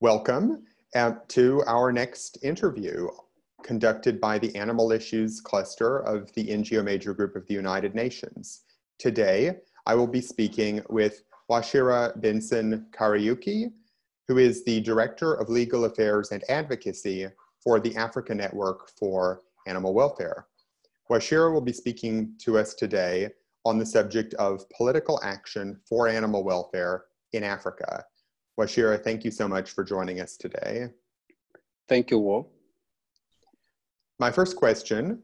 Welcome to our next interview conducted by the Animal Issues Cluster of the NGO Major Group of the United Nations. Today, I will be speaking with Wachira Benson Kariuki, who is the Director of Legal Affairs and Advocacy for the Africa Network for Animal Welfare. Wachira will be speaking to us today on the subject of political action for animal welfare in Africa. Wachira, thank you so much for joining us today. Thank you, Wolf. My first question,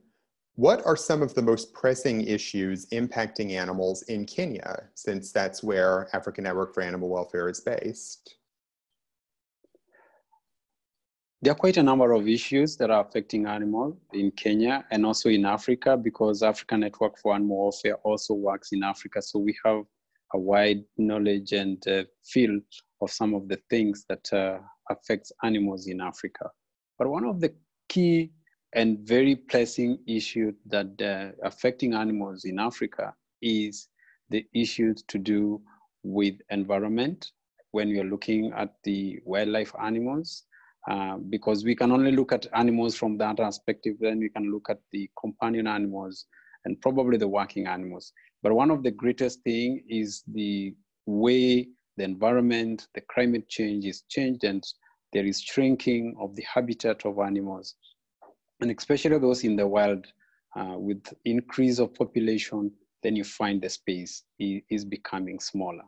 what are some of the most pressing issues impacting animals in Kenya, since that's where African Network for Animal Welfare is based? There are quite a number of issues that are affecting animals in Kenya and also in Africa, because African Network for Animal Welfare also works in Africa. So we have a wide knowledge and field of some of the things that affects animals in Africa. But one of the key and very pressing issues that affecting animals in Africa is the issues to do with environment when you're looking at the wildlife animals, because we can only look at animals from that perspective, then we can look at the companion animals and probably the working animals. But one of the greatest things is the way the environment, the climate change is changed, and there is shrinking of the habitat of animals. And especially those in the wild, with increase of population, then you find the space is becoming smaller.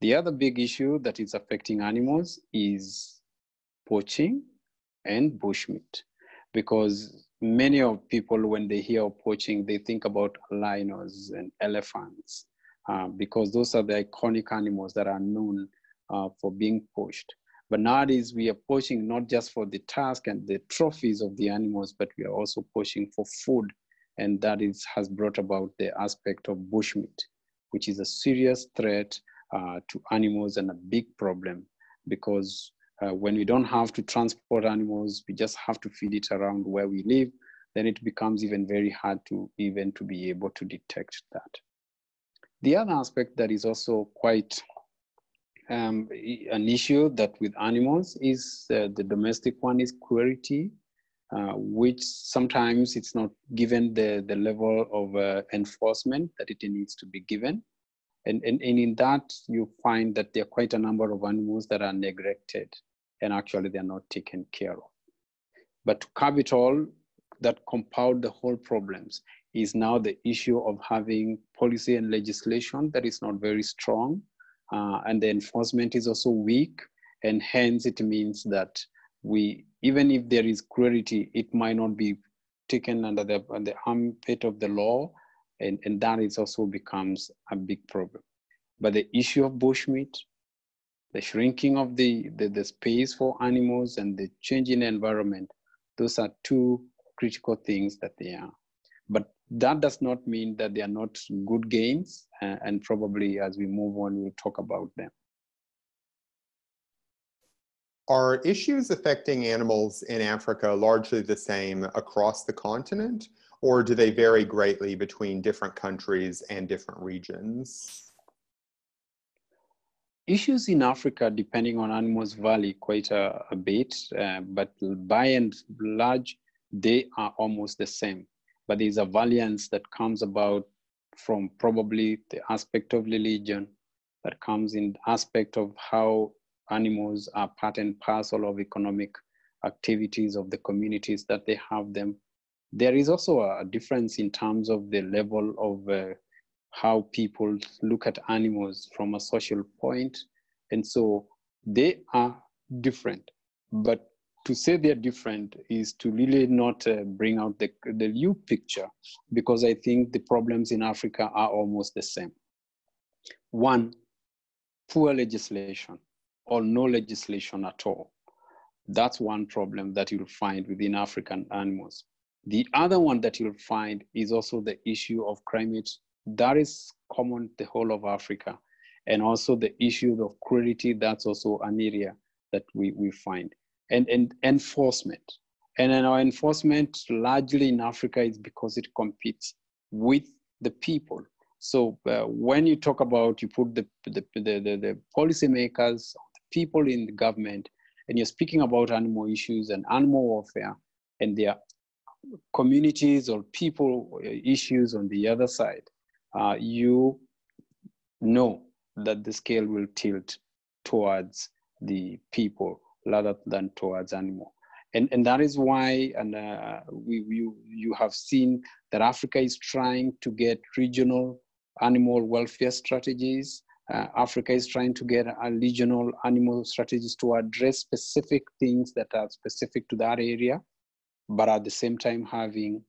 The other big issue that is affecting animals is poaching and bushmeat, because many of people, when they hear of poaching, they think about rhinos and elephants, because those are the iconic animals that are known for being poached. But nowadays we are poaching not just for the task and the trophies of the animals, but we are also poaching for food. And that has brought about the aspect of bushmeat, which is a serious threat to animals and a big problem, because when we don't have to transport animals, we just have to feed it around where we live, then it becomes even very hard to be able to detect that. The other aspect that is also quite an issue that with animals is the domestic one is cruelty, which sometimes it's not given the level of enforcement that it needs to be given. And in that, you find that there are quite a number of animals that are neglected and actually they're not taken care of. But to curb it all, that compound the whole problems is now the issue of having policy and legislation that is not very strong, and the enforcement is also weak, and hence it means that even if there is cruelty, it might not be taken under the armpit of the law, and that is also becomes a big problem. But the issue of bushmeat, the shrinking of the space for animals and the change in the environment, those are two critical things that they are. But that does not mean that they are not good gains, and probably as we move on, we'll talk about them. Are issues affecting animals in Africa largely the same across the continent, or do they vary greatly between different countries and different regions? Issues in Africa, depending on animals, vary quite a bit, but by and large, they are almost the same. But there's a variance that comes about from probably the aspect of religion, that comes in the aspect of how animals are part and parcel of economic activities of the communities that they have them. There is also a difference in terms of the level of how people look at animals from a social point. And so they are different. But to say they're different is to really not bring out the new picture, because I think the problems in Africa are almost the same. One, poor legislation or no legislation at all. That's one problem that you'll find within African animals. The other one that you'll find is also the issue of climate. That is common the whole of Africa. And also the issue of cruelty, that's also an area that we find. And enforcement. And then our enforcement largely in Africa is because it competes with the people. So when you talk about, you put the policymakers, people in the government, and you're speaking about animal issues and animal welfare, and their communities or people issues on the other side, you know that the scale will tilt towards the people rather than towards animal. And that is why, and you have seen that Africa is trying to get regional animal welfare strategies. Africa is trying to get regional animal strategies to address specific things that are specific to that area, but at the same time having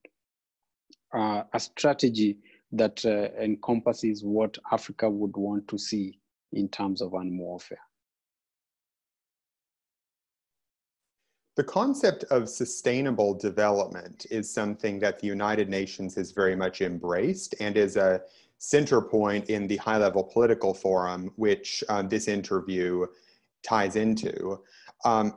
a strategy that encompasses what Africa would want to see in terms of animal welfare. The concept of sustainable development is something that the United Nations has very much embraced and is a center point in the high-level political forum, which this interview ties into.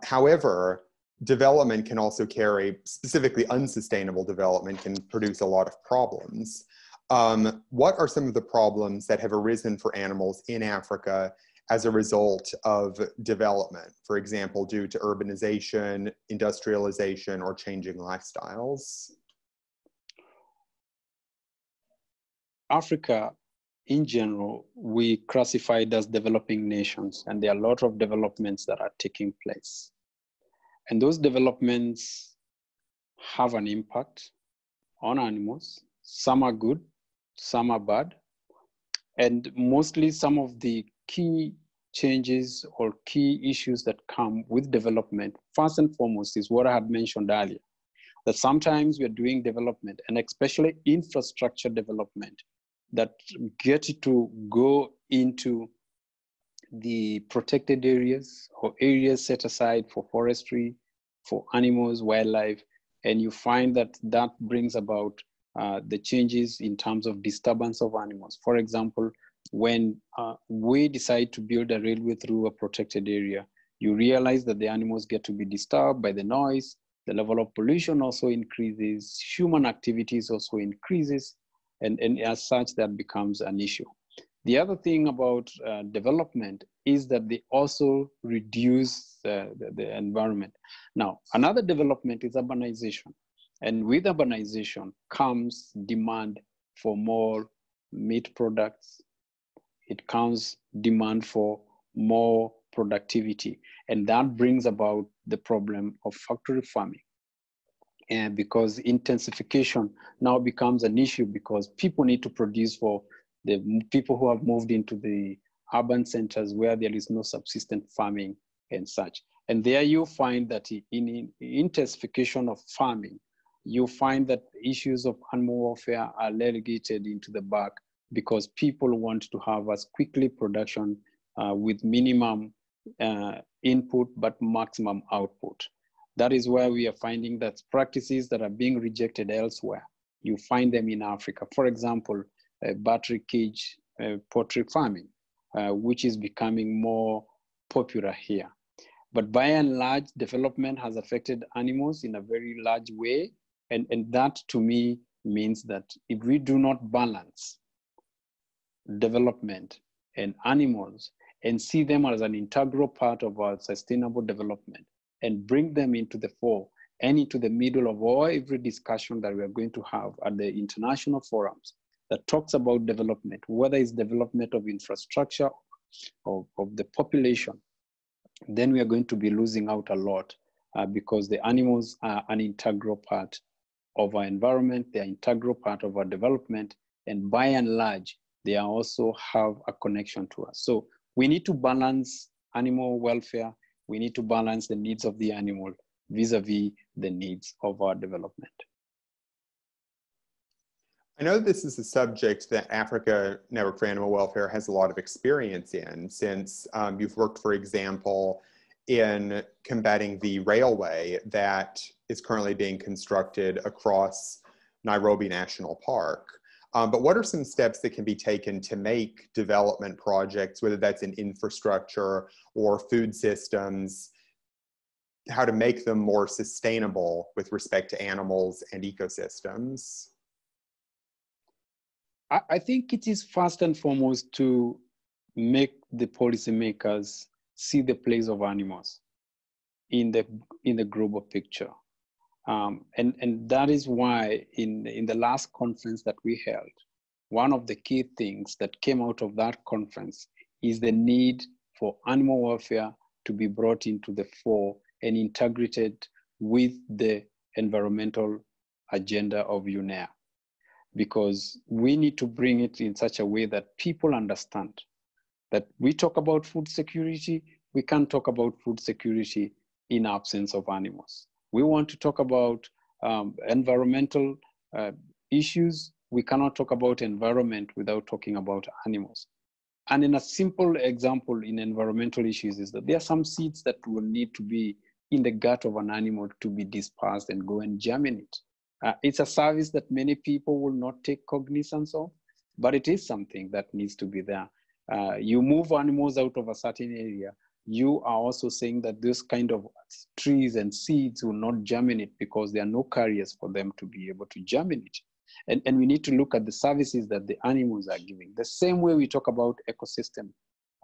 However, development can also carry, specifically unsustainable development can produce a lot of problems. What are some of the problems that have arisen for animals in Africa as a result of development, for example, due to urbanization, industrialization, or changing lifestyles? Africa, in general, we classify it as developing nations, and there are a lot of developments that are taking place. And those developments have an impact on animals. Some are good, some are bad. And mostly some of the key changes or key issues that come with development, first and foremost, is what I had mentioned earlier, that sometimes we are doing development, and especially infrastructure development, that get to go into the protected areas or areas set aside for forestry, for animals, wildlife, and you find that that brings about the changes in terms of disturbance of animals. For example, when we decide to build a railway through a protected area, you realize that the animals get to be disturbed by the noise, the level of pollution also increases, human activities also increases, and as such, that becomes an issue. The other thing about development is that they also reduce the environment. Now, another development is urbanization. And with urbanization comes demand for more meat products. It comes demand for more productivity. And that brings about the problem of factory farming. And because intensification now becomes an issue because people need to produce for the people who have moved into the urban centers where there is no subsistent farming and such. And there you find that in intensification of farming, you find that issues of animal welfare are relegated into the back because people want to have as quickly production with minimum input but maximum output. That is where we are finding that practices that are being rejected elsewhere, you find them in Africa. For example, battery cage poultry farming, which is becoming more popular here. But by and large, development has affected animals in a very large way. And that to me means that if we do not balance development and animals and see them as an integral part of our sustainable development and bring them into the fore and into the middle of every discussion that we are going to have at the international forums that talks about development, whether it's development of infrastructure or of the population, then we are going to be losing out a lot because the animals are an integral part of our environment, they are an integral part of our development, and by and large, they also have a connection to us. So we need to balance animal welfare, we need to balance the needs of the animal vis-a-vis the needs of our development. I know this is a subject that Africa Network for Animal Welfare has a lot of experience in, since you've worked, for example, in combating the railway that is currently being constructed across Nairobi National Park. But what are some steps that can be taken to make development projects, whether that's in infrastructure or food systems, how to make them more sustainable with respect to animals and ecosystems? I think it is first and foremost to make the policymakers see the place of animals. in the global picture. And that is why in the last conference that we held, one of the key things that came out of that conference is the need for animal welfare to be brought into the fore and integrated with the environmental agenda of UNEA, because we need to bring it in such a way that people understand that we talk about food security, we can't talk about food security in absence of animals. We want to talk about environmental issues. We cannot talk about environment without talking about animals. And in a simple example in environmental issues is that there are some seeds that will need to be in the gut of an animal to be dispersed and go and germinate. It's a service that many people will not take cognizance of, but it is something that needs to be there. You move animals out of a certain area, you are also saying that this kind of trees and seeds will not germinate because there are no carriers for them to be able to germinate. And we need to look at the services that the animals are giving. The same way we talk about ecosystem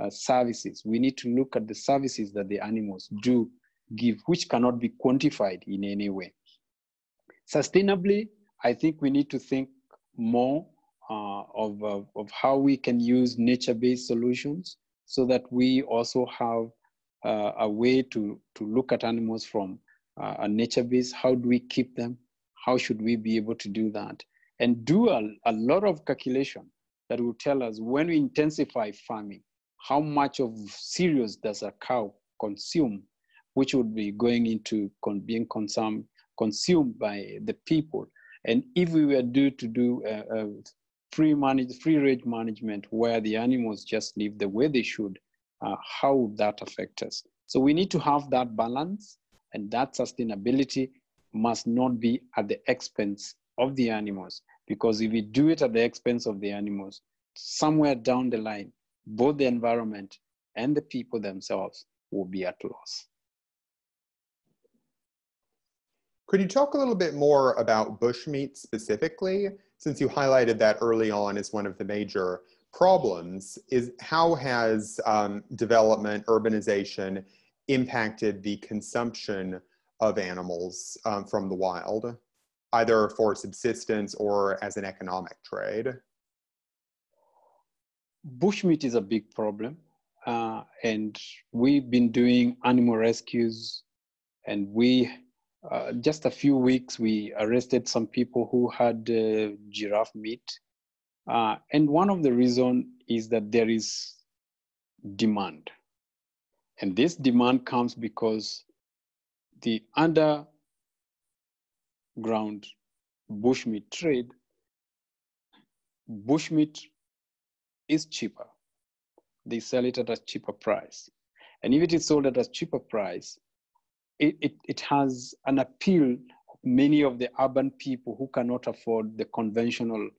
services, we need to look at the services that the animals do give, which cannot be quantified in any way. Sustainably, I think we need to think more of how we can use nature-based solutions so that we also have a way to look at animals from a nature base. How do we keep them? How should we be able to do that? And do a lot of calculation that will tell us when we intensify farming, how much of cereals does a cow consume, which would be going into being consumed by the people. And if we were due to do free range management where the animals just live the way they should, how would that affect us? So we need to have that balance, and that sustainability must not be at the expense of the animals, because if we do it at the expense of the animals, somewhere down the line, both the environment and the people themselves will be at loss. Could you talk a little bit more about bushmeat specifically, since you highlighted that early on as one of the major problems? Is how has development, urbanization impacted the consumption of animals from the wild, either for subsistence or as an economic trade? Bushmeat is a big problem, and we've been doing animal rescues, and we just a few weeks, we arrested some people who had giraffe meat. And one of the reasons is that there is demand. And this demand comes because the underground bushmeat trade, bushmeat is cheaper. They sell it at a cheaper price. And if it is sold at a cheaper price, it has an appeal of many of the urban people who cannot afford the conventional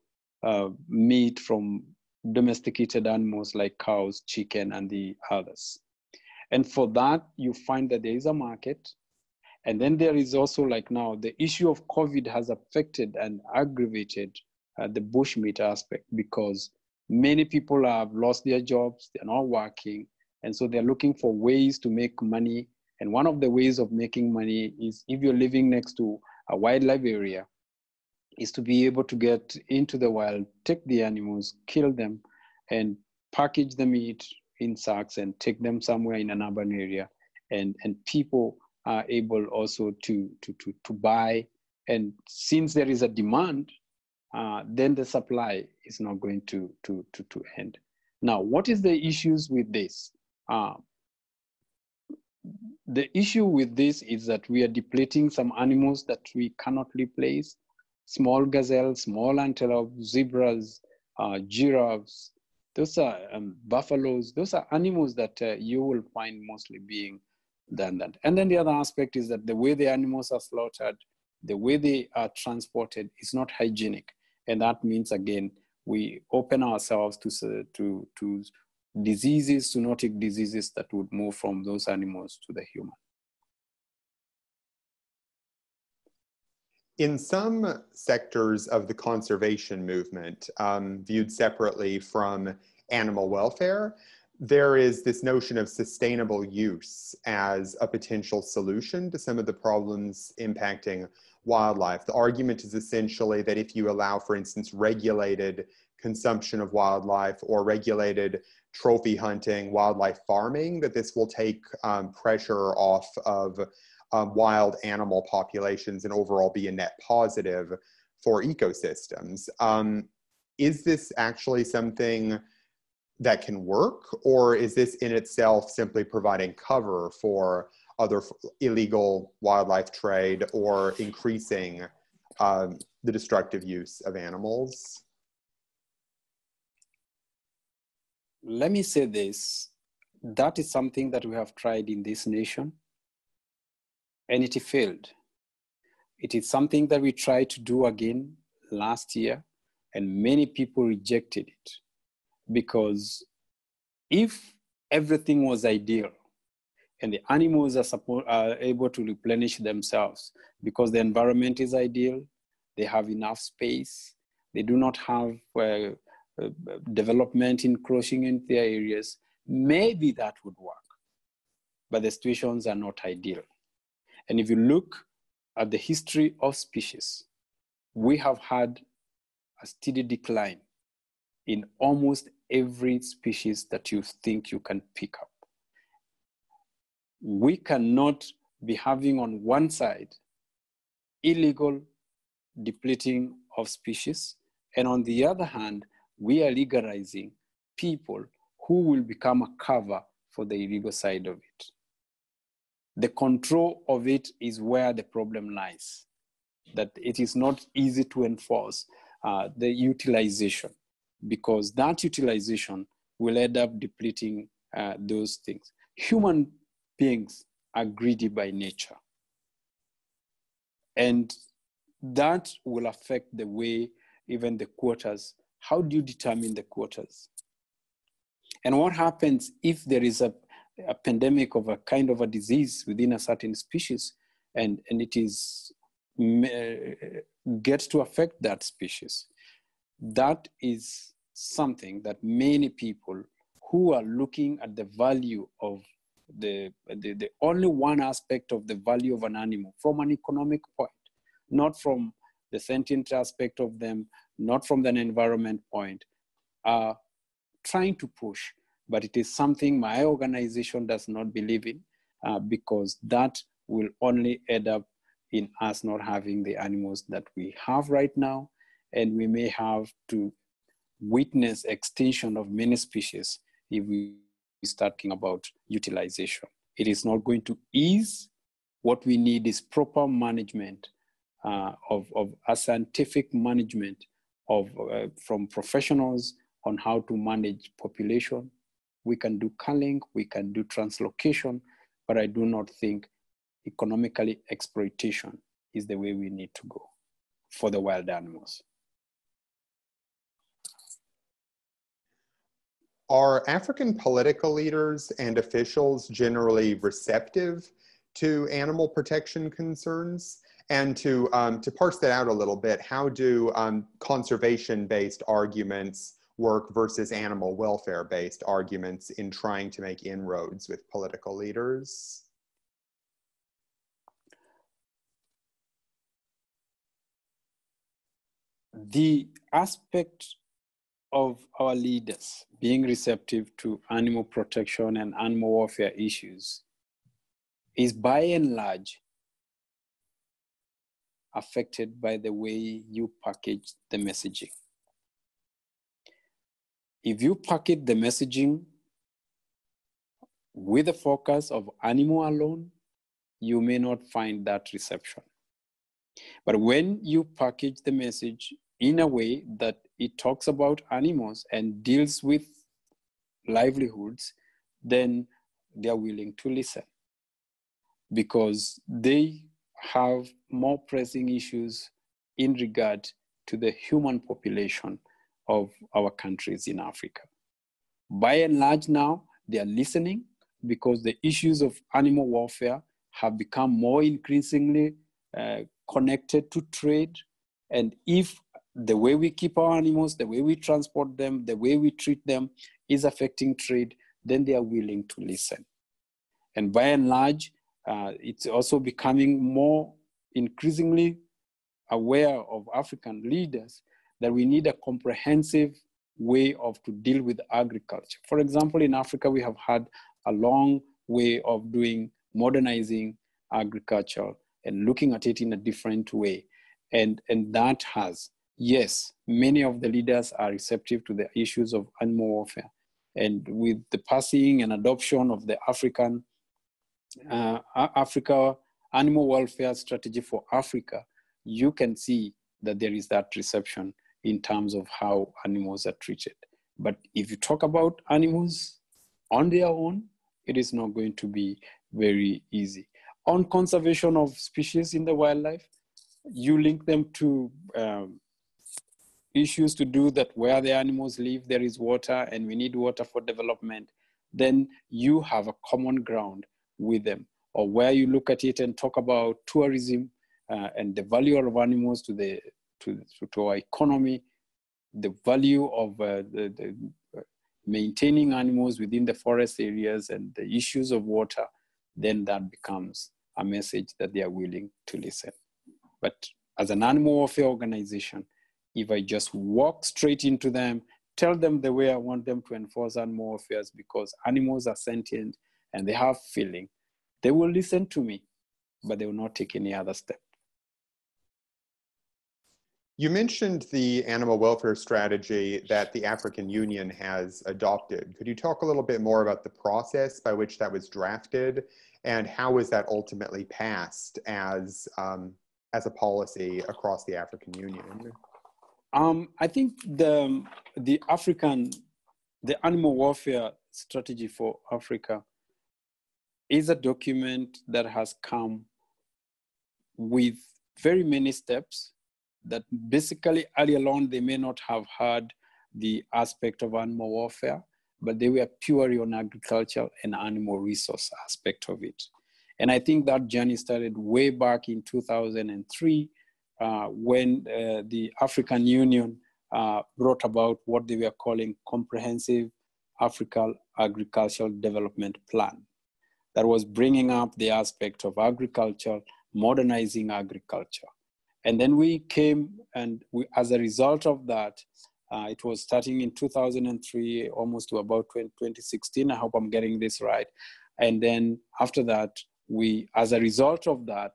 meat from domesticated animals like cows, chicken, and the others. And for that, you find that there is a market. And then there is also, like now, the issue of COVID has affected and aggravated the bushmeat aspect, because many people have lost their jobs, they're not working, and so they're looking for ways to make money. And one of the ways of making money is, if you're living next to a wildlife area, is to be able to get into the wild, take the animals, kill them, and package the meat in sacks and take them somewhere in an urban area. And people are able also to buy. And since there is a demand, then the supply is not going to end. Now, what is the issues with this? The issue with this is that we are depleting some animals that we cannot replace. Small gazelles, small antelope, zebras, giraffes, those are buffaloes. Those are animals that you will find mostly being done that. And then the other aspect is that the way the animals are slaughtered, the way they are transported is not hygienic. And that means, again, we open ourselves to diseases, zoonotic diseases that would move from those animals to the human. In some sectors of the conservation movement, viewed separately from animal welfare, there is this notion of sustainable use as a potential solution to some of the problems impacting wildlife. The argument is essentially that if you allow, for instance, regulated consumption of wildlife or regulated trophy hunting, wildlife farming, that this will take pressure off of wild animal populations and overall be a net positive for ecosystems. Is this actually something that can work, or is this in itself simply providing cover for other illegal wildlife trade or increasing the destructive use of animals? Let me say this. That is something that we have tried in this nation, and it failed. It is something that we tried to do again last year, and many people rejected it. Because if everything was ideal and the animals are able to replenish themselves because the environment is ideal, they have enough space, they do not have development encroaching in their areas, maybe that would work. But the situations are not ideal. And if you look at the history of species, we have had a steady decline in almost every species that you think you can pick up. We cannot be having on one side illegal depleting of species, and on the other hand, we are legalizing people who will become a cover for the illegal side of it. The control of it is where the problem lies, that it is not easy to enforce the utilization, because that utilization will end up depleting those things. Human beings are greedy by nature. And that will affect the way even the quotas, how do you determine the quotas? And what happens if there is a pandemic of a kind of a disease within a certain species and it is gets to affect that species? That is something that many people who are looking at the value of the only one aspect of the value of an animal from an economic point, not from the sentient aspect of them, not from an environment point, are trying to push. But it is something my organization does not believe in because that will only end up in us not having the animals that we have right now, and we may have to witness extinction of many species if we start talking about utilization. It is not going to ease. What we need is proper management of a scientific management of from professionals on how to manage population. We can do culling, we can do translocation, but I do not think economically exploitation is the way we need to go for the wild animals. Are African political leaders and officials generally receptive to animal protection concerns? And to parse that out a little bit, how do conservation-based arguments work versus animal welfare-based arguments in trying to make inroads with political leaders? The aspect of our leaders being receptive to animal protection and animal welfare issues is by and large affected by the way you package the messaging. If you package the messaging with a focus of animal alone, you may not find that reception. But when you package the message in a way that it talks about animals and deals with livelihoods, then they're willing to listen because they have more pressing issues in regard to the human population of our countries in Africa. By and large now, they are listening because the issues of animal welfare have become more increasingly connected to trade. And if the way we keep our animals, the way we transport them, the way we treat them is affecting trade, then they are willing to listen. And by and large, it's also becoming more increasingly aware of African leaders that we need a comprehensive way to deal with agriculture. For example, in Africa, we have had a long way of modernizing agriculture and looking at it in a different way. And that has, yes, many of the leaders are receptive to the issues of animal warfare. And with the passing and adoption of the Africa Animal Welfare Strategy for Africa, you can see that there is that reception in terms of how animals are treated. But if you talk about animals on their own, it is not going to be very easy. On conservation of species in the wildlife, you link them to issues to do that where the animals live, there is water and we need water for development, then you have a common ground with them. Or where you look at it and talk about tourism and the value of animals to our economy, the value of the maintaining animals within the forest areas and the issues of water, then that becomes a message that they are willing to listen. But as an animal welfare organization, if I just walk straight into them, tell them the way I want them to enforce animal welfare, because animals are sentient and they have feeling, they will listen to me, but they will not take any other step. You mentioned the animal welfare strategy that the African Union has adopted. Could you talk a little bit more about the process by which that was drafted, and how was that ultimately passed as a policy across the African Union? I think the animal welfare strategy for Africa is a document that has come with very many steps that basically early along they may not have had the aspect of animal welfare, but they were purely on agriculture and animal resource aspect of it. And I think that journey started way back in 2003 when the African Union brought about what they were calling Comprehensive African Agricultural Development Plan. That was bringing up the aspect of agriculture, modernizing agriculture. And then we came and as a result of that, it was starting in 2003, almost to about 2016. I hope I'm getting this right. And then after that, as a result of that,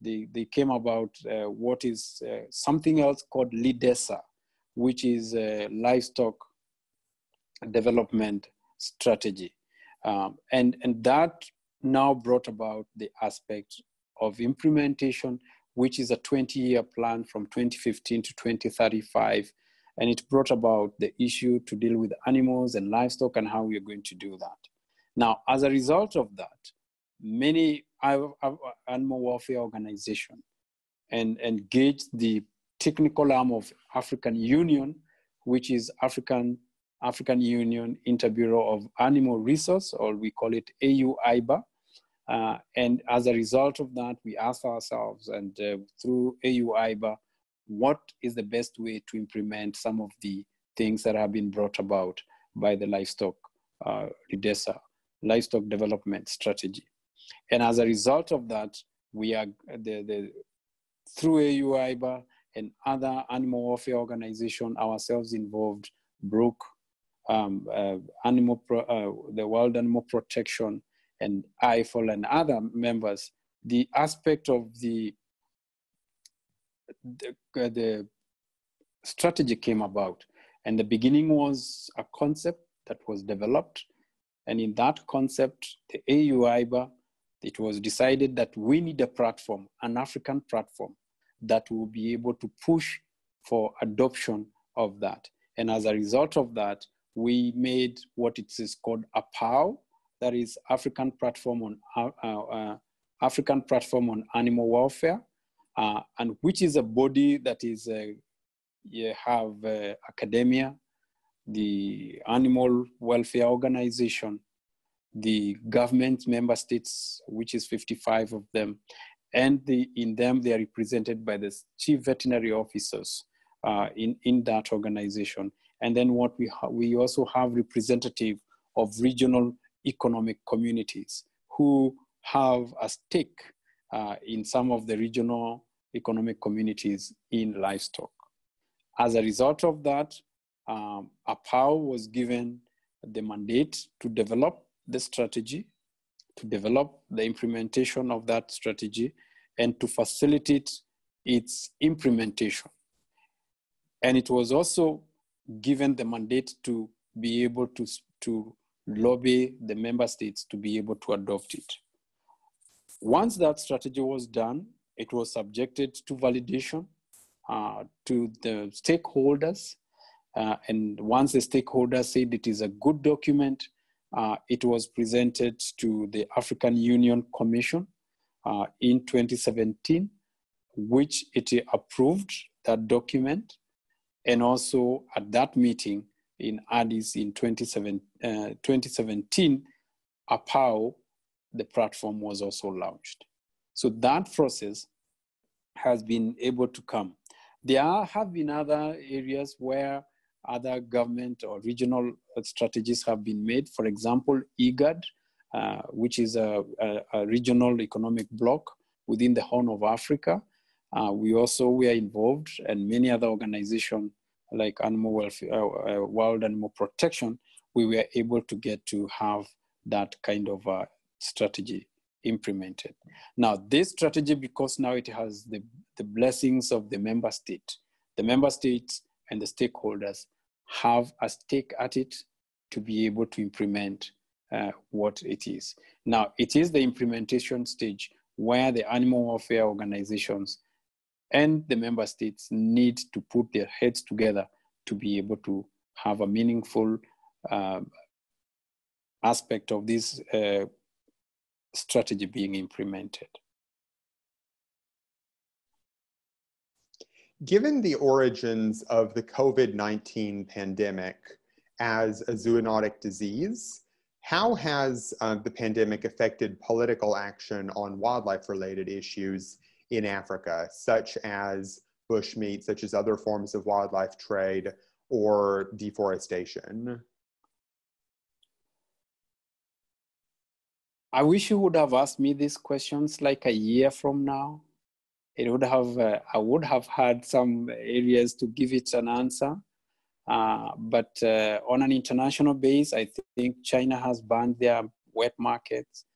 they came about what is something else called LIDESA, which is a livestock development strategy. And that now brought about the aspect of implementation, which is a 20-year plan from 2015 to 2035. And it brought about the issue to deal with animals and livestock and how we are going to do that. Now, as a result of that, many animal welfare organizations engaged the technical arm of African Union, which is African Union Interbureau of Animal Resource, or we call it AU-IBA. And as a result of that, we asked ourselves, and through AU-IBA, what is the best way to implement some of the things that have been brought about by the livestock LIDESA, livestock development strategy. And as a result of that, we are through AU-IBA and other animal welfare organizations, ourselves involved, Brook, the World Animal Protection, and IFOL and other members, the aspect of the strategy came about. And the beginning was a concept that was developed. And in that concept, the AU-IBA, it was decided that we need a platform, an African platform, that will be able to push for adoption of that. And as a result of that, we made what it is called a PAO, that is African Platform on Animal Welfare, and which is a body that is academia, the Animal Welfare Organization, the government member states, which is 55 of them, and in them they are represented by the chief veterinary officers in that organization. And then we also have representative of regional economic communities who have a stake in some of the regional economic communities in livestock. As a result of that, APAO was given the mandate to develop the strategy, to develop the implementation of that strategy, and to facilitate its implementation. And it was also given the mandate to be able to lobby the member states to be able to adopt it. Once that strategy was done, it was subjected to validation to the stakeholders. And once the stakeholders said it is a good document, it was presented to the African Union Commission in 2017, which it approved that document. And also at that meeting in Addis in 2017, APAO, the platform, was also launched. So that process has been able to come. There have been other areas where other government or regional strategies have been made. For example, IGAD, which is a regional economic bloc within the Horn of Africa. We are involved, and many other organizations like Animal Welfare, World Animal Protection, we were able to get to have that kind of strategy implemented. Now, this strategy, because now it has the blessings of the member states and the stakeholders have a stake at it to be able to implement what it is. Now, it is the implementation stage where the animal welfare organizations and the member states need to put their heads together to be able to have a meaningful aspect of this strategy being implemented. Given the origins of the COVID-19 pandemic as a zoonotic disease, how has the pandemic affected political action on wildlife-related issues in Africa, such as bushmeat, such as other forms of wildlife trade, or deforestation? I wish you would have asked me these questions like a year from now. It would have, I would have had some areas to give it an answer. But on an international base, I think China has banned their wet markets.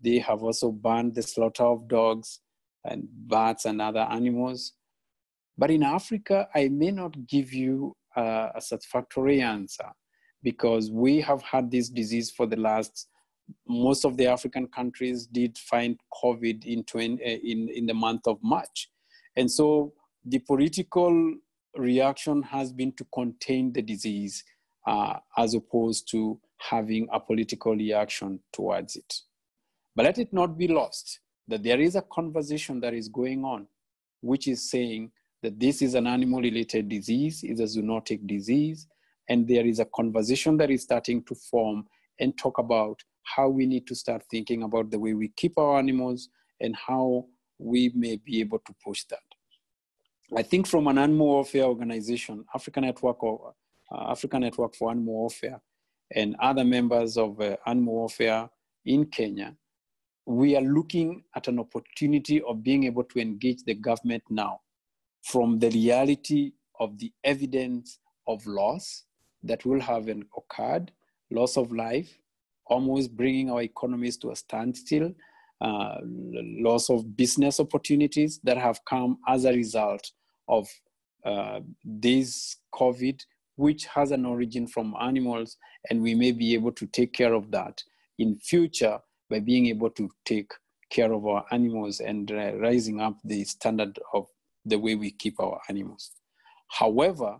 They have also banned the slaughter of dogs and bats and other animals. But in Africa, I may not give you a satisfactory answer, because we have had this disease for the last, most of the African countries did find COVID in the month of March. And so the political reaction has been to contain the disease as opposed to having a political reaction towards it. But let it not be lost that there is a conversation that is going on, which is saying that this is an animal-related disease, is a zoonotic disease, and there is a conversation that is starting to form and talk about how we need to start thinking about the way we keep our animals and how we may be able to push that. I think from an animal welfare organization, African Network for Animal Welfare, and other members of animal welfare in Kenya, we are looking at an opportunity of being able to engage the government now from the reality of the evidence of loss that will have occurred, loss of life, almost bringing our economies to a standstill, loss of business opportunities that have come as a result of this COVID, which has an origin from animals, and we may be able to take care of that in future by being able to take care of our animals and rising up the standard of the way we keep our animals. However,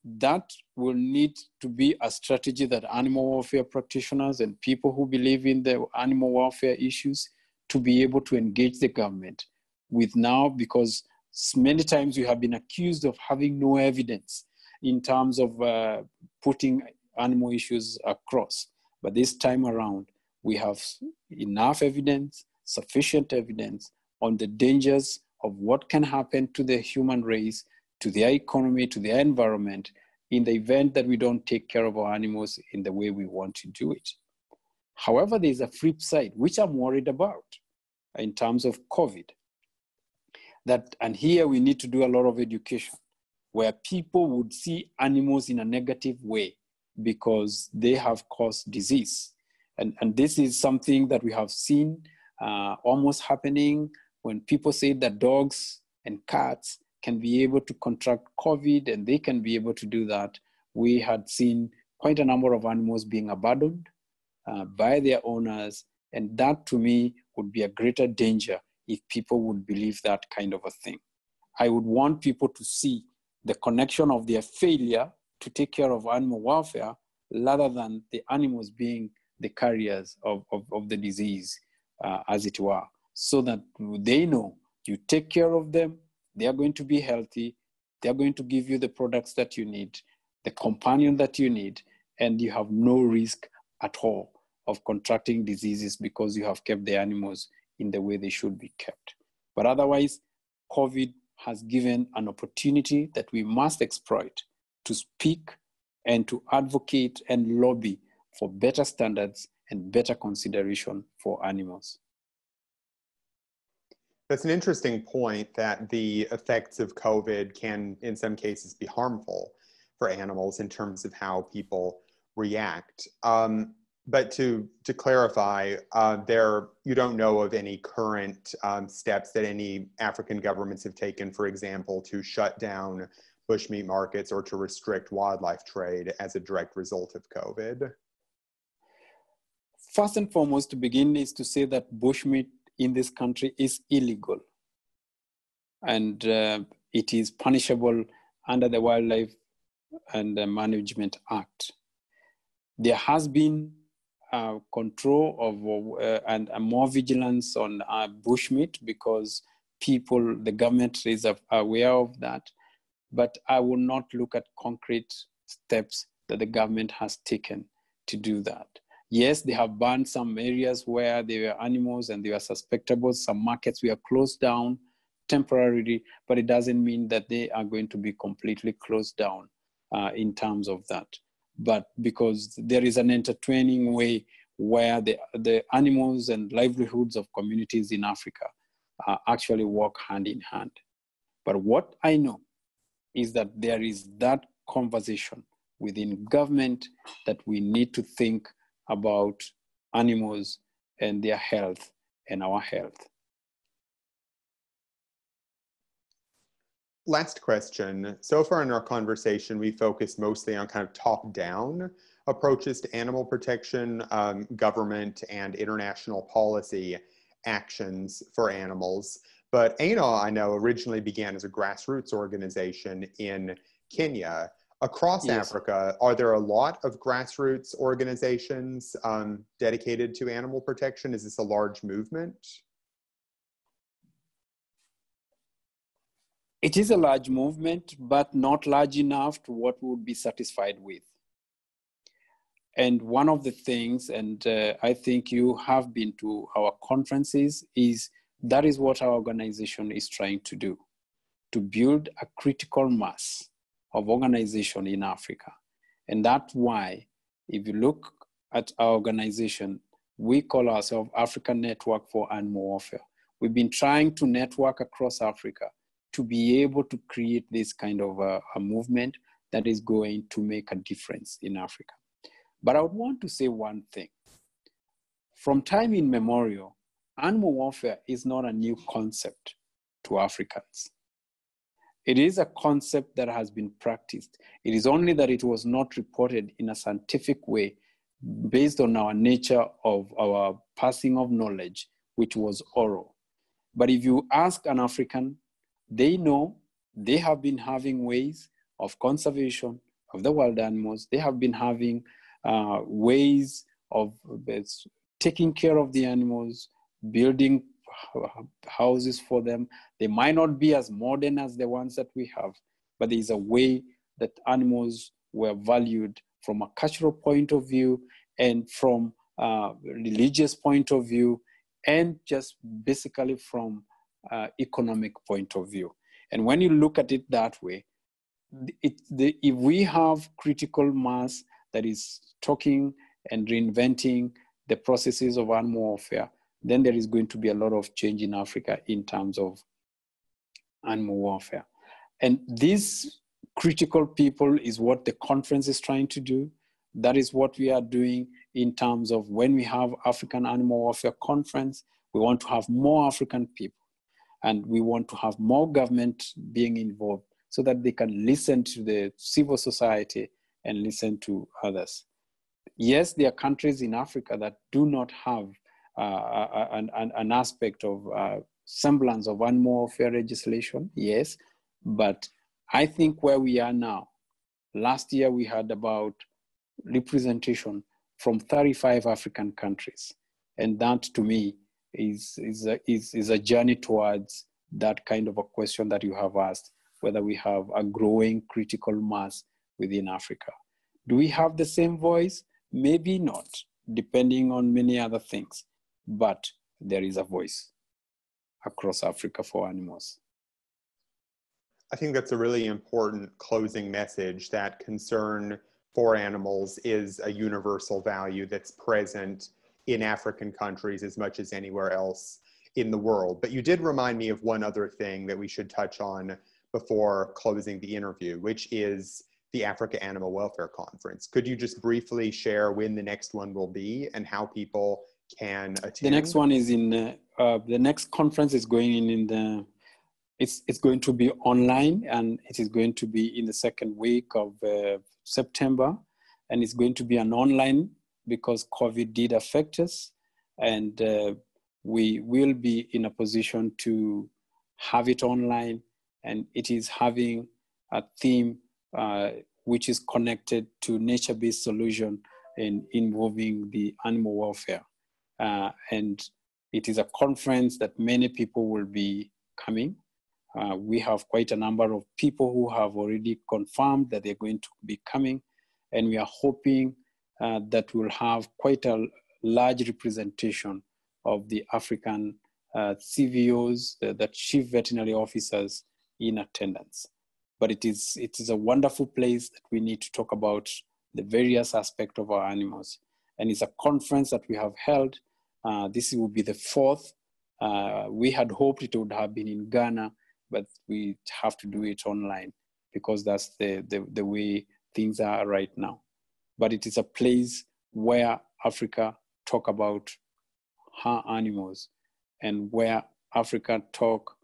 that will need to be a strategy that animal welfare practitioners and people who believe in the animal welfare issues to be able to engage the government with now, because many times we have been accused of having no evidence in terms of putting animal issues across. But this time around, we have enough evidence, sufficient evidence on the dangers of what can happen to the human race, to their economy, to their environment, in the event that we don't take care of our animals in the way we want to do it. However, there's a flip side, which I'm worried about in terms of COVID. And here we need to do a lot of education, where people would see animals in a negative way because they have caused disease. And this is something that we have seen almost happening when people say that dogs and cats can be able to contract COVID and they can be able to do that. We had seen quite a number of animals being abandoned by their owners. And that to me would be a greater danger if people would believe that kind of a thing. I would want people to see the connection of their failure to take care of animal welfare rather than the animals being the carriers of the disease, as it were, so that they know you take care of them, they are going to be healthy, they are going to give you the products that you need, the companion that you need, and you have no risk at all of contracting diseases because you have kept the animals in the way they should be kept. But otherwise, COVID has given an opportunity that we must exploit to speak and to advocate and lobby for better standards and better consideration for animals. That's an interesting point, that the effects of COVID can, in some cases, be harmful for animals in terms of how people react. But to clarify, you don't know of any current steps that any African governments have taken, for example, to shut down bushmeat markets or to restrict wildlife trade as a direct result of COVID? First and foremost, to begin, is to say that bushmeat in this country is illegal. And it is punishable under the Wildlife and Management Act. There has been control of and more vigilance on bushmeat because the government is aware of that. But I will not look at concrete steps that the government has taken to do that. Yes, they have banned some areas where there were animals and they were suspectable. Some markets were closed down temporarily, but it doesn't mean that they are going to be completely closed down in terms of that. But because there is an entertaining way where the animals and livelihoods of communities in Africa actually work hand in hand. But what I know is that there is that conversation within government that we need to think about animals and their health and our health. Last question. So far in our conversation, we focused mostly on kind of top-down approaches to animal protection, government and international policy actions for animals. But AINA, I know, originally began as a grassroots organization in Kenya. Across Yes. Africa, are there a lot of grassroots organizations dedicated to animal protection? Is this a large movement? It is a large movement, but not large enough to what we would be satisfied with. And one of the things, and I think you have been to our conferences, is that is what our organization is trying to do, to build a critical mass of organization in Africa. And that's why, if you look at our organization, we call ourselves African Network for Animal Welfare. We've been trying to network across Africa to be able to create this kind of a movement that is going to make a difference in Africa. But I would want to say one thing. From time immemorial, animal welfare is not a new concept to Africans. It is a concept that has been practiced. It is only that it was not reported in a scientific way based on our nature of our passing of knowledge, which was oral. But if you ask an African, they know they have been having ways of conservation of the wild animals. They have been having ways of taking care of the animals, building houses for them. They might not be as modern as the ones that we have, but there is a way that animals were valued from a cultural point of view and from a religious point of view, and just basically from economic point of view. And when you look at it that way, if we have critical mass that is talking and reinventing the processes of animal warfare, then there is going to be a lot of change in Africa in terms of animal warfare. And these critical people is what the conference is trying to do. That is what we are doing in terms of when we have African Animal Warfare Conference, we want to have more African people. And we want to have more government being involved so that they can listen to the civil society and listen to others. Yes, there are countries in Africa that do not have an aspect of semblance of animal warfare legislation, yes, but I think where we are now, last year we had about representation from 35 African countries. And that to me is a journey towards that kind of a question that you have asked, whether we have a growing critical mass within Africa. Do we have the same voice? Maybe not, depending on many other things, but there is a voice across Africa for animals. I think that's a really important closing message, that concern for animals is a universal value that's present in African countries as much as anywhere else in the world. But you did remind me of one other thing that we should touch on before closing the interview, which is the Africa Animal Welfare Conference. Could you just briefly share when the next one will be and how people can attend? The next one is in, the next conference is going in the, it's going to be online, and it is going to be in the second week of September, and it's going to be an online because COVID did affect us, and we will be in a position to have it online, and it is having a theme which is connected to nature-based solution and involving the animal welfare. And it is a conference that many people will be coming. We have quite a number of people who have already confirmed that they're going to be coming, and we are hoping that we'll have quite a large representation of the African CVOs, the chief veterinary officers, in attendance. But it is a wonderful place that we need to talk about the various aspects of our animals. And it's a conference that we have held. This will be the fourth. We had hoped it would have been in Ghana, but we have to do it online because that's the way things are right now. But it is a place where Africa talk about her animals and where Africa talk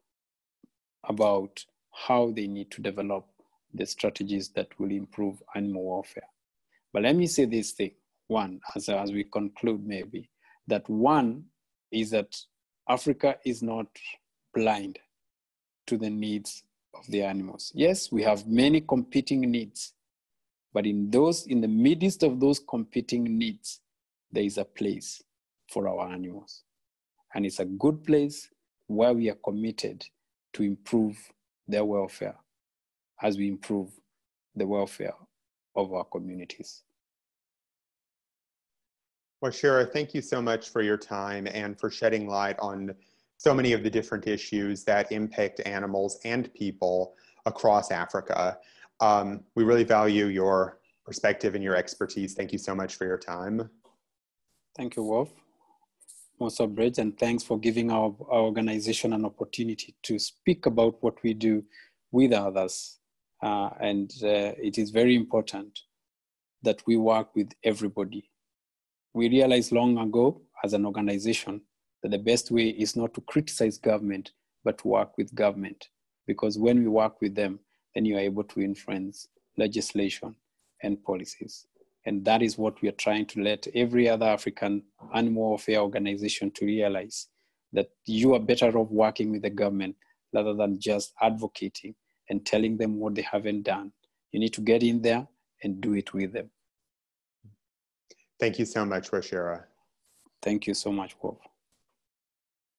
about how they need to develop the strategies that will improve animal welfare. But let me say this thing, one, as we conclude maybe, that one is that Africa is not blind to the needs of the animals. Yes, we have many competing needs, but in the midst of those competing needs, there is a place for our animals. And it's a good place where we are committed to improve their welfare as we improve the welfare of our communities. Wachira, thank you so much for your time and for shedding light on so many of the different issues that impact animals and people across Africa. We really value your perspective and your expertise. Thank you so much for your time. Thank you, Wolf. Most Bridge, and thanks for giving our organization an opportunity to speak about what we do with others. It is very important that we work with everybody. We realized long ago as an organization that the best way is not to criticize government, but to work with government. Because when we work with them, then you are able to influence legislation and policies. And that is what we are trying to let every other African animal welfare organization to realize, that you are better off working with the government rather than just advocating and telling them what they haven't done. You need to get in there and do it with them. Thank you so much, Wachira. Thank you so much, Wolf.